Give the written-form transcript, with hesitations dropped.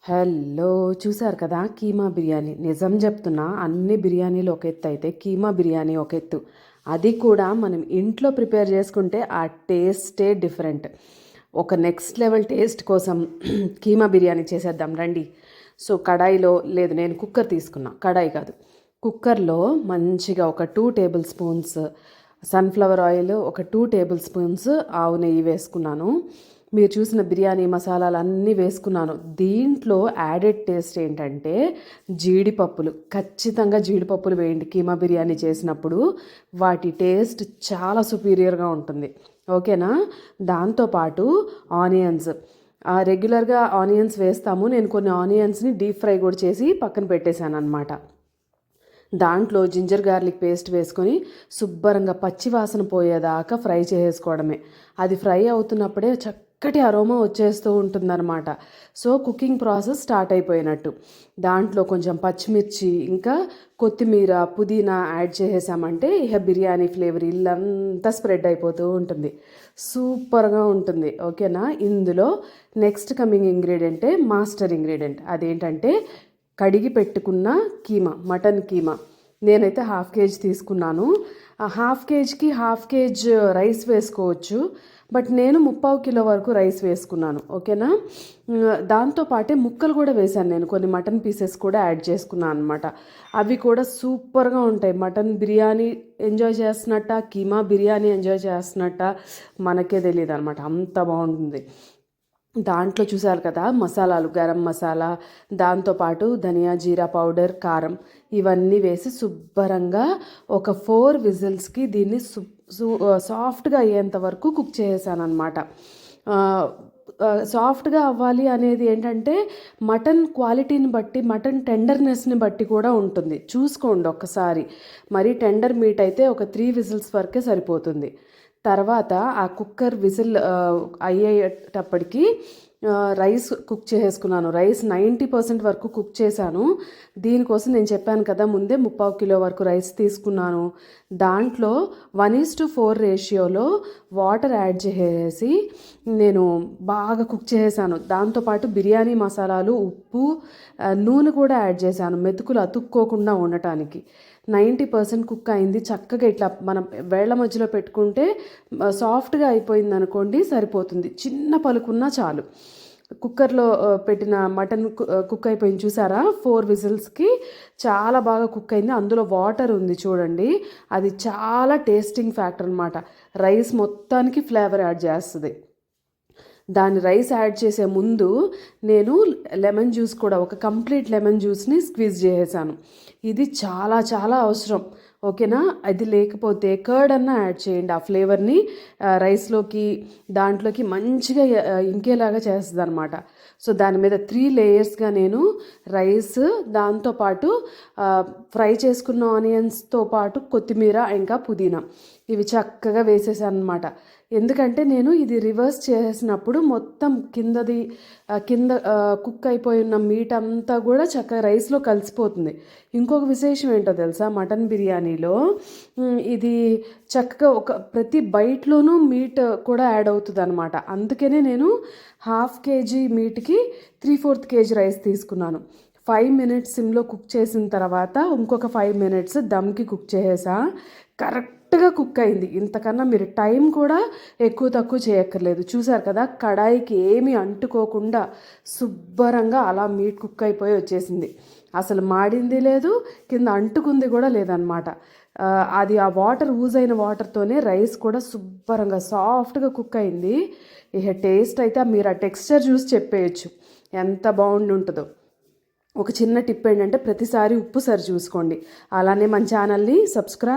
Hello, చూసారు కదా కీమా బిర్యానీ. నిజం చెప్తున్నా, అన్ని బిర్యానీలు ఒక ఎత్తు అయితే కీమా బిర్యానీ ఒక ఎత్తు. అది కూడా మనం ఇంట్లో ప్రిపేర్ చేసుకుంటే ఆ టేస్టే డిఫరెంట్. ఒక నెక్స్ట్ లెవెల్ టేస్ట్ కోసం కీమా బిర్యానీ చేసేద్దాం రండి. సో కడాయిలో, లేదు నేను కుక్కర్ తీసుకున్నా, కడాయి కాదు, కుక్కర్లో మంచిగా ఒక 2 టేబుల్ స్పూన్స్ సన్ఫ్లవర్ ఆయిల్, ఒక 2 టేబుల్ స్పూన్స్ ఆవు నెయ్యి వేసుకున్నాను. మీరు చూసిన బిర్యానీ మసాలాలు అన్నీ వేసుకున్నాను. దీంట్లో యాడెడ్ టేస్ట్ ఏంటంటే జీడిపప్పులు. ఖచ్చితంగా జీడిపప్పులు వేయండి కీమా బిర్యానీ చేసినప్పుడు, వాటి టేస్ట్ చాలా సుపీరియర్గా ఉంటుంది. ఓకేనా. దాంతోపాటు ఆనియన్స్, రెగ్యులర్గా ఆనియన్స్ వేస్తాము, నేను కొన్ని ఆనియన్స్ని డీప్ ఫ్రై కూడా చేసి పక్కన పెట్టేశాను అనమాట. దాంట్లో జింజర్ గార్లిక్ పేస్ట్ వేసుకొని శుభ్రంగా పచ్చి వాసన పోయేదాకా ఫ్రై చేసుకోవడమే. అది ఫ్రై అవుతున్నప్పుడే చక్కటి అరోమా వచ్చేస్తూ ఉంటుందన్నమాట. సో కుకింగ్ ప్రాసెస్ స్టార్ట్ అయిపోయినట్టు. దాంట్లో కొంచెం పచ్చిమిర్చి, ఇంకా కొత్తిమీర, పుదీనా యాడ్ చేసేసామంటే ఇక బిర్యానీ ఫ్లేవర్ ఇల్లంతా స్ప్రెడ్ అయిపోతూ ఉంటుంది. సూపర్గా ఉంటుంది. ఓకేనా. ఇందులో నెక్స్ట్ కమింగ్ ఇంగ్రీడియంటే మాస్టర్ ఇంగ్రీడియంట్. అదేంటంటే కడిగి పెట్టుకున్న కీమా, మటన్ కీమా. నేనైతే 1/2 కేజీ తీసుకున్నాను. ఆ 1/2 కేజీకి 1/2 కేజీ రైస్ వేసుకోవచ్చు, బట్ నేను 3/4 కిలో వరకు రైస్ వేసుకున్నాను. ఓకేనా. దాంతోపాటే ముక్కలు కూడా వేశాను, నేను కొన్ని మటన్ పీసెస్ కూడా యాడ్ చేసుకున్నాను అనమాట. అవి కూడా సూపర్గా ఉంటాయి. మటన్ బిర్యానీ ఎంజాయ్ చేస్తున్నట్ట, కీమా బిర్యానీ ఎంజాయ్ చేస్తున్నట్ట మనకే తెలియదు అనమాట, అంత బాగుంటుంది. దాంట్లో చూసారు కదా మసాలాలు, గరం మసాలా, దాంతోపాటు ధనియా జీరా పౌడర్, కారం, ఇవన్నీ వేసి శుభ్రంగా ఒక 4 విజిల్స్కి దీన్ని సాఫ్ట్గా అయ్యేంత వరకు కుక్ చేసాను అనమాట. సాఫ్ట్గా అవ్వాలి అనేది ఏంటంటే మటన్ క్వాలిటీని బట్టి, మటన్ టెండర్నెస్ని బట్టి కూడా ఉంటుంది. చూసుకోండి ఒక్కసారి. మరీ టెండర్ మీట్ అయితే ఒక 3 విజిల్స్ వరకే సరిపోతుంది. తర్వాత ఆ కుక్కర్ విజిల్ అయ్యేటప్పటికి రైస్ కుక్ చేసుకున్నాను. రైస్ 90% వరకు కుక్ చేశాను. దీనికోసం నేను చెప్పాను కదా ముందే 3/4 కిలో వరకు రైస్ తీసుకున్నాను. దాంట్లో 1:4 రేషియోలో వాటర్ యాడ్ చేసేసి నేను బాగా కుక్ చేసేసాను. దాంతోపాటు బిర్యానీ మసాలాలు, ఉప్పు, నూనె కూడా యాడ్ చేశాను, మెతుకులు అతుక్కోకుండా ఉండటానికి. 90% కుక్ అయింది. చక్కగా ఇట్లా మనం వేళ్ల మధ్యలో పెట్టుకుంటే సాఫ్ట్గా అయిపోయింది అనుకోండి, సరిపోతుంది. చిన్న పలుకున్నా చాలు. కుక్కర్లో పెట్టిన మటన్ కుక్ అయిపోయింది చూసారా. 4 విజిల్స్కి చాలా బాగా కుక్ అయింది. అందులో వాటర్ ఉంది చూడండి, అది చాలా టేస్టింగ్ ఫ్యాక్టర్ అనమాట. రైస్ మొత్తానికి ఫ్లేవర్ యాడ్ చేస్తుంది. దాని రైస్ యాడ్ చేసే ముందు నేను లెమన్ జ్యూస్ కూడా, ఒక కంప్లీట్ లెమన్ జ్యూస్ని స్క్వీజ్ చేసేసాను. ఇది చాలా చాలా అవసరం. ఓకేనా. అది లేకపోతే కర్డ్ అన్నా యాడ్ చేయండి, ఆ ఫ్లేవర్ని రైస్లోకి దాంట్లోకి మంచిగా ఇంకేలాగా చేస్తుంది అనమాట. సో దాని మీద 3 లేయర్స్గా నేను రైస్, దాంతోపాటు ఫ్రై చేసుకున్న ఆనియన్స్తో పాటు కొత్తిమీర, ఇంకా పుదీనా, ఇవి చక్కగా వేసేసాను అనమాట. ఎందుకంటే నేను ఇది రివర్స్ చేసినప్పుడు మొత్తం కింద కుక్ అయిపోయి ఉన్న మీట్ అంతా కూడా చక్కగా రైస్లో కలిసిపోతుంది. ఇంకొక విశేషం ఏంటో తెలుసా, మటన్ బిర్యానీలో ఇది చక్కగా ప్రతి బైట్లోనూ మీట్ కూడా యాడ్ అవుతుంది అనమాట. అందుకనే నేను 1/2 కేజీ మీట్కి 3/4 కేజీ రైస్ తీసుకున్నాను. 5 మినిట్స్ సిమ్లో కుక్ చేసిన తర్వాత ఇంకొక 5 మినిట్స్ దమ్కి కుక్ చేసేసా. కరెక్ట్గా కుక్ అయింది. ఇంతకన్నా మీరు టైం కూడా ఎక్కువ తక్కువ చేయక్కర్లేదు. చూసారు కదా, కడాయికి ఏమీ అంటుకోకుండా శుభ్రంగా అలా మీట్ కుక్ అయిపోయి వచ్చేసింది. అసలు మాడింది లేదు, కింద అంటుకుంది కూడా లేదనమాట. అది ఆ వాటర్ అయిన వాటర్తోనే రైస్ కూడా శుభ్రంగా సాఫ్ట్గా కుక్ అయింది. ఇక టేస్ట్ అయితే మీరు ఆ టెక్స్చర్ చూసి చెప్పేయచ్చు ఎంత బాగుండి ఉంటుందో. ఒక చిన్న టిప్ ఏంటంటే ప్రతిసారి ఉప్పు సరి చూసుకోండి. అలానే మన ఛానల్ని సబ్స్క్రైబ్